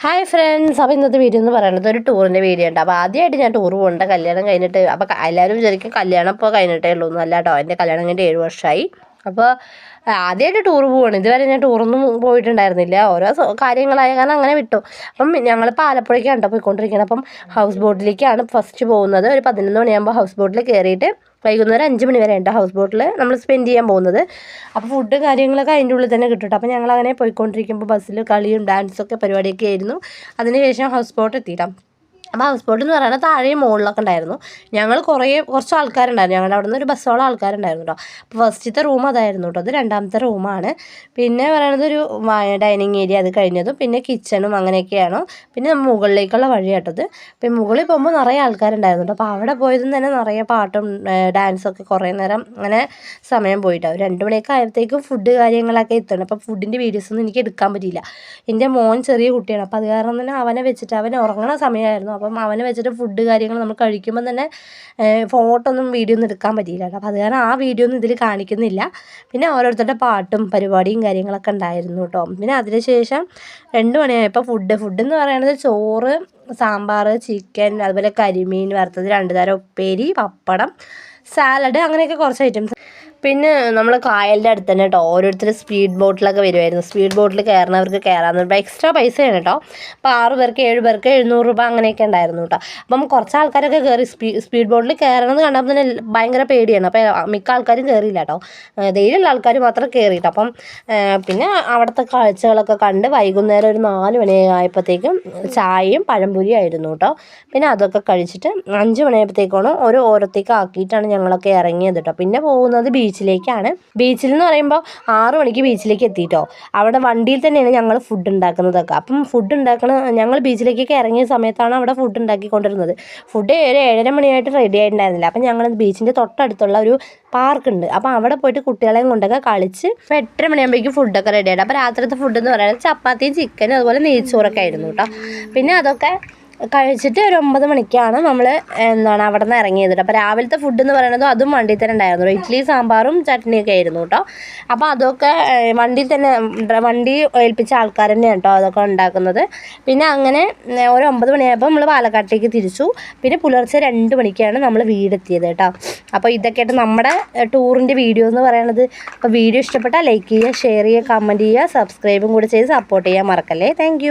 Hi friends, അപ്പോൾ ഇന്നത്തെ video എന്ന് പറയുന്നത് ഒരു ടൂറിൻ്റെ വീഡിയോ ഉണ്ട്. അപ്പോൾ ആദ്യമായിട്ട് ഞാൻ ടൂർ പോകേണ്ട കല്യാണം കഴിഞ്ഞിട്ട്. അപ്പോൾ എല്ലാവരും വിചാരിക്കും കല്യാണം ഇപ്പോൾ കഴിഞ്ഞിട്ടേ ഉള്ളൂ എന്നല്ല കേട്ടോ. എൻ്റെ കല്യാണം കഴിഞ്ഞിട്ട് 7 വർഷമായി. അപ്പോൾ ആദ്യമായിട്ട് ടൂർ പോവാണ്. ഇതുവരെ ഞാൻ ടൂറൊന്നും പോയിട്ടുണ്ടായിരുന്നില്ല. ഓരോ കാര്യങ്ങളായ കാരണം അങ്ങനെ വിട്ടു. അപ്പം ഞങ്ങളിപ്പോൾ ആലപ്പുഴയ്ക്കാണ് കേട്ടോ പോയിക്കൊണ്ടിരിക്കുന്നത്. അപ്പം ഹൗസ് ബോട്ടിലേക്കാണ് ഫസ്റ്റ് പോകുന്നത്. ഒരു 11 മണിയാകുമ്പോൾ ഹൗസ് ബോട്ടിൽ കയറിയിട്ട് വൈകുന്നേരം 5 മണി വരെ ഉണ്ട് ഹൗസ് ബോട്ടിൽ നമ്മൾ സ്പെൻഡ് ചെയ്യാൻ പോകുന്നത്. അപ്പോൾ ഫുഡും കാര്യങ്ങളൊക്കെ അതിൻ്റെ ഉള്ളിൽ തന്നെ കിട്ടും. അപ്പോൾ ഞങ്ങളങ്ങനെ പോയിക്കൊണ്ടിരിക്കുമ്പോൾ ബസ്സിൽ കളിയും ഡാൻസൊക്കെ പരിപാടിയൊക്കെ ആയിരുന്നു. അതിനുശേഷം ഹൗസ് ബോട്ട് എത്തിയിട്ടാണ്. അപ്പോൾ ഹൗസ് ബോട്ട് എന്ന് പറയുന്നത് താഴെയും മുകളിലൊക്കെ ഉണ്ടായിരുന്നു. ഞങ്ങൾ കുറച്ച് ആൾക്കാരുണ്ടായിരുന്നു. ഞങ്ങളുടെ അവിടെ നിന്ന് ഒരു ബസ്സോളം ആൾക്കാരുണ്ടായിരുന്നു കേട്ടോ. അപ്പോൾ ഫസ്റ്റത്തെ റൂം അതായിരുന്നു കേട്ടോ. അത് രണ്ടാമത്തെ റൂമാണ്. പിന്നെ പറയുന്നത് ഒരു ഡൈനിങ് ഏരിയ, അത് കഴിഞ്ഞതും പിന്നെ കിച്ചണും അങ്ങനെയൊക്കെയാണ്. പിന്നെ മുകളിലേക്കുള്ള വഴി കേട്ടത്. പിന്നെ മുകളിൽ പോകുമ്പോൾ നിറയെ ആൾക്കാരുണ്ടായിരുന്നു കേട്ടോ. അപ്പോൾ അവിടെ പോയതും തന്നെ നിറയെ പാട്ടും ഡാൻസൊക്കെ കുറേ നേരം അങ്ങനെ സമയം പോയിട്ടോ. 2 മണിയൊക്കെ ആയപ്പോഴത്തേക്കും ഫുഡ് കാര്യങ്ങളൊക്കെ എത്തണം. അപ്പോൾ ഫുഡിൻ്റെ വീഡിയോസൊന്നും എനിക്ക് എടുക്കാൻ പറ്റിയില്ല. എൻ്റെ മോൻ ചെറിയ കുട്ടിയാണ്. അപ്പോൾ അത് കാരണം തന്നെ അവനെ വെച്ചിട്ട് അവൻ ഉറങ്ങണ സമയമായിരുന്നു. അപ്പം അവനെ വെച്ചിട്ട് ഫുഡ് കാര്യങ്ങൾ നമ്മൾ കഴിക്കുമ്പം തന്നെ ഫോട്ടോ ഒന്നും വീഡിയോ ഒന്നും എടുക്കാൻ പറ്റിയില്ല കേട്ടോ. അപ്പോൾ അത് കാരണം ആ വീഡിയോ ഒന്നും ഇതിൽ കാണിക്കുന്നില്ല. പിന്നെ ഓരോരുത്തരുടെ പാട്ടും പരിപാടിയും കാര്യങ്ങളൊക്കെ ഉണ്ടായിരുന്നു കേട്ടോ. പിന്നെ അതിന് ശേഷം 2 മണിയായപ്പോൾ ഫുഡ് എന്ന് പറയുന്നത് ചോറ്, സാമ്പാർ, ചിക്കൻ, അതുപോലെ കരിമീൻ വറുത്തത്, 2 തരം ഉപ്പേരി, പപ്പടം, സാലഡ്, അങ്ങനെയൊക്കെ കുറച്ച് ഐറ്റംസ്. പിന്നെ നമ്മൾ കായലിൻ്റെ അടുത്ത് തന്നെ കേട്ടോ ഓരോരുത്തർ സ്പീഡ് ബോട്ടിലൊക്കെ വരുമായിരുന്നു. സ്പീഡ് ബോട്ടിൽ കയറുന്നവർക്ക് കയറാമെന്ന് പറയുമ്പോൾ എക്സ്ട്രാ പൈസയാണ് കേട്ടോ. അപ്പോൾ 6 പേർക്ക് 7 പേർക്ക് 700 രൂപ അങ്ങനെയൊക്കെ ഉണ്ടായിരുന്നു കേട്ടോ. അപ്പം കുറച്ച് ആൾക്കാരൊക്കെ കയറി സ്പീഡ് ബോട്ടിൽ കയറണമെന്ന് കണ്ടപ്പോൾ തന്നെ ഭയങ്കര പേടിയാണ്. അപ്പോൾ മിക്ക ആൾക്കാരും കയറിയില്ല കേട്ടോ. ധൈര്യമുള്ള ആൾക്കാർ മാത്രം കയറിയിട്ട്. അപ്പം പിന്നെ അവിടുത്തെ കാഴ്ചകളൊക്കെ കണ്ട് വൈകുന്നേരം ഒരു 4 മണിയായപ്പോഴത്തേക്കും ചായയും പഴംപൊരിയും ആയിരുന്നു കേട്ടോ. പിന്നെ അതൊക്കെ കഴിച്ചിട്ട് 5 മണിയായപ്പോഴത്തേക്കാണ് ഓരോത്തേക്ക് ആക്കിയിട്ടാണ് ഞങ്ങളൊക്കെ ഇറങ്ങിയത് കേട്ടോ. പിന്നെ പോകുന്നത് ബീച്ചിലേക്കാണ്. ബീച്ചിൽ എന്ന് പറയുമ്പോൾ 6 മണിക്ക് ബീച്ചിലേക്ക് എത്തിയിട്ടോ. അവിടെ വണ്ടിയിൽ തന്നെയാണ് ഞങ്ങൾ ഫുഡ് ഉണ്ടാക്കുന്നതൊക്കെ. അപ്പം ഫുഡ് ഞങ്ങൾ ബീച്ചിലേക്കൊക്കെ ഇറങ്ങിയ സമയത്താണ് അവിടെ ഫുഡ് ഉണ്ടാക്കിക്കൊണ്ടിരുന്നത്. ഫുഡ് 7-7:30 മണിയായിട്ട് റെഡി ആയിട്ടുണ്ടായിരുന്നില്ല. അപ്പം ഞങ്ങൾ ബീച്ചിൻ്റെ തൊട്ടടുത്തുള്ള ഒരു പാർക്കുണ്ട്. അപ്പോൾ അവിടെ പോയിട്ട് കുട്ടികളെയും കൊണ്ടൊക്കെ കളിച്ച് 8:30 മണിയാകുമ്പോഴേക്കും ഫുഡൊക്കെ റെഡി ആയിട്ട്. അപ്പോൾ രാത്രിത്തെ ഫുഡ് എന്ന് പറയുന്നത് ചപ്പാത്തിയും ചിക്കനും അതുപോലെ നെയ്ച്ചോറൊക്കെ ആയിരുന്നു കേട്ടോ. പിന്നെ അതൊക്കെ കഴിച്ചിട്ട് ഒരു 9 മണിക്കാണ് നമ്മൾ അവിടെ നിന്ന് ഇറങ്ങിയത് കേട്ടോ. അപ്പോൾ രാവിലത്തെ ഫുഡ് എന്ന് പറയുന്നത് അതും വണ്ടിയിൽ തന്നെ ഉണ്ടായിരുന്നു. ഇഡ്ഡലി സാമ്പാറും ചട്നിയൊക്കെ ആയിരുന്നു കേട്ടോ. അപ്പോൾ അതൊക്കെ വണ്ടിയിൽ തന്നെ വണ്ടി ഏൽപ്പിച്ച ആൾക്കാർ തന്നെ കേട്ടോ അതൊക്കെ ഉണ്ടാക്കുന്നത്. പിന്നെ അങ്ങനെ ഒരു 9 മണിയായപ്പോൾ നമ്മൾ പാലക്കാട്ടേക്ക് തിരിച്ചു. പിന്നെ പുലർച്ചെ 2 മണിക്കാണ് നമ്മൾ വീടെത്തിയത് കേട്ടോ. അപ്പോൾ ഇതൊക്കെയായിട്ട് നമ്മുടെ ടൂറിൻ്റെ വീഡിയോ എന്ന് പറയുന്നത്. അപ്പോൾ വീഡിയോ ഇഷ്ടപ്പെട്ടാൽ ലൈക്ക് ചെയ്യുക, ഷെയർ ചെയ്യുക, കമൻറ്റ് ചെയ്യുക, സബ്സ്ക്രൈബും കൂടി ചെയ്ത് സപ്പോർട്ട് ചെയ്യാൻ മറക്കല്ലേ. താങ്ക്